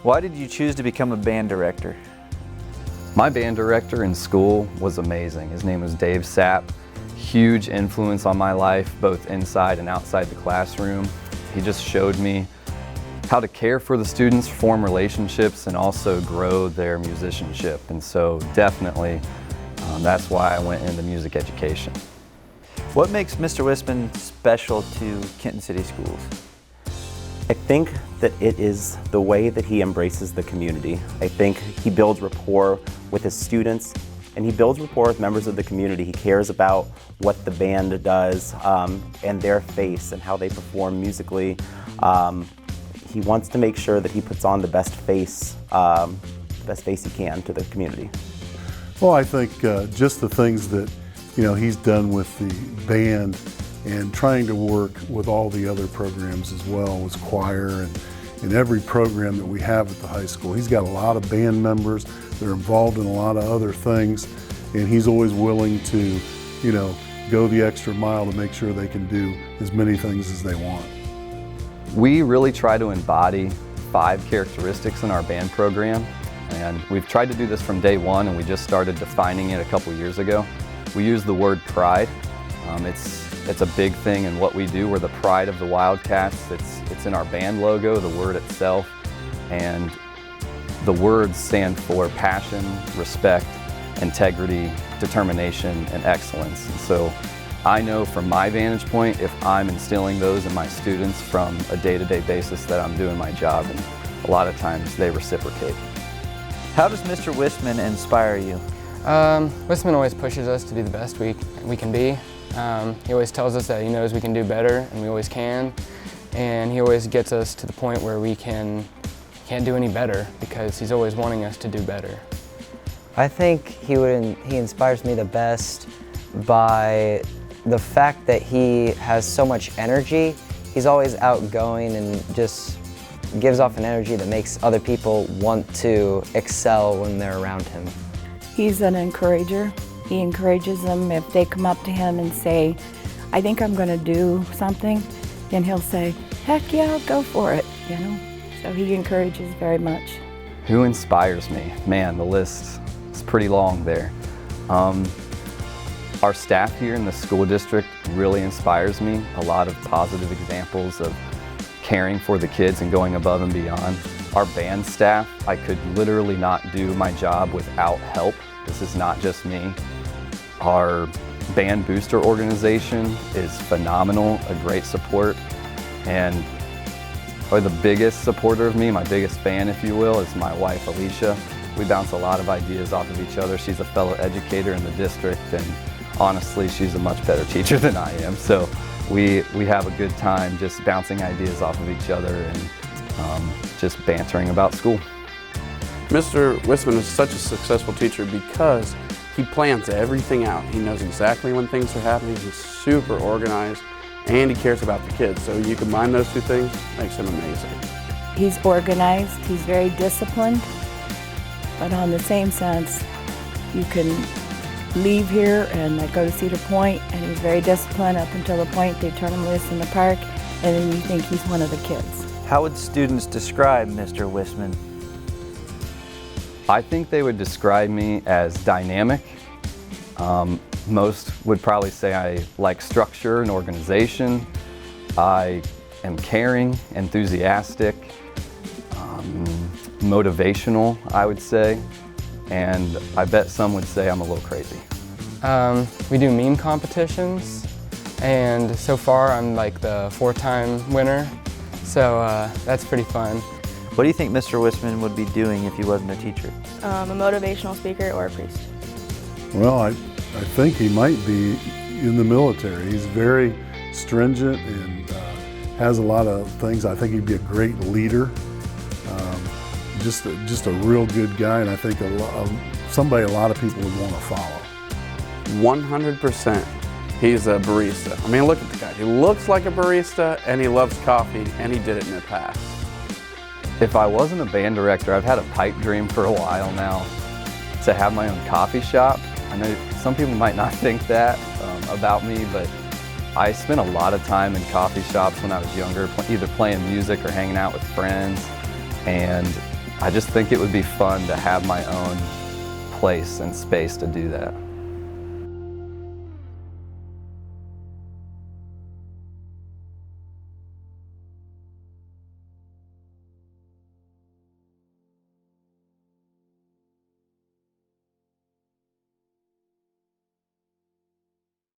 Why did you choose to become a band director? My band director in school was amazing. His name was Dave Sapp. Huge influence on my life, both inside and outside the classroom. He just showed me how to care for the students, form relationships, and also grow their musicianship. And so definitely, that's why I went into music education. What makes Mr. Wissman special to Kenton City Schools? I think that it is the way that he embraces the community. I think he builds rapport with his students, and he builds rapport with members of the community. He cares about what the band does and their face and how they perform musically. He wants to make sure that he puts on the best face he can to the community. Well, I think just the things that he's done with the band and trying to work with all the other programs as well, with choir and every program that we have at the high school. He's got a lot of band members that are involved in a lot of other things, and he's always willing to, go the extra mile to make sure they can do as many things as they want. We really try to embody 5 characteristics in our band program, and we've tried to do this from day one, and we just started defining it a couple years ago. We use the word pride. It's a big thing in what we do. We're the pride of the Wildcats. It's in our band logo, the word itself, and the words stand for passion, respect, integrity, determination, and excellence. And so I know from my vantage point, if I'm instilling those in my students from a day-to-day basis, that I'm doing my job, and a lot of times they reciprocate. How does Mr. Wissman inspire you? Wissman always pushes us to be the best we can be. He always tells us that he knows we can do better, and we always can. And he always gets us to the point where we can't do any better, because he's always wanting us to do better. I think he inspires me the best by the fact that he has so much energy. He's always outgoing and just gives off an energy that makes other people want to excel when they're around him. He's an encourager. He encourages them. If they come up to him and say, I think I'm going to do something, then he'll say, heck yeah, go for it, So he encourages very much. Who inspires me? Man, the list is pretty long there. Our staff here in the school district really inspires me. A lot of positive examples of caring for the kids and going above and beyond. Our band staff, I could literally not do my job without help. This is not just me. Our band booster organization is phenomenal, a great support, and probably the biggest supporter of me, my biggest fan, if you will, is my wife, Alicia. We bounce a lot of ideas off of each other. She's a fellow educator in the district, and honestly, she's a much better teacher than I am. So we have a good time just bouncing ideas off of each other and just bantering about school. Mr. Wissman is such a successful teacher because he plans everything out. He knows exactly when things are happening. He's super organized, and he cares about the kids. So you combine those two things, makes him amazing. He's organized, he's very disciplined, but on the same sense, you can leave here and go to Cedar Point, and he's very disciplined up until the point they turn him loose in the park, and then you think he's one of the kids. How would students describe Mr. Wissman? I think they would describe me as dynamic. Most would probably say I like structure and organization. I am caring, enthusiastic, motivational, I would say. And I bet some would say I'm a little crazy. We do meme competitions, and so far I'm like the 4-time winner, so that's pretty fun. What do you think Mr. Wissman would be doing if he wasn't a teacher? A motivational speaker or a priest. Well, I think he might be in the military. He's very stringent and has a lot of things. I think he'd be a great leader. Just a real good guy, and I think somebody a lot of people would want to follow. 100%. He's a barista. I mean, look at the guy. He looks like a barista, and he loves coffee, and he did it in the past. If I wasn't a band director, I've had a pipe dream for a while now to have my own coffee shop. I know some people might not think that about me, but I spent a lot of time in coffee shops when I was younger, either playing music or hanging out with friends. And I just think it would be fun to have my own place and space to do that.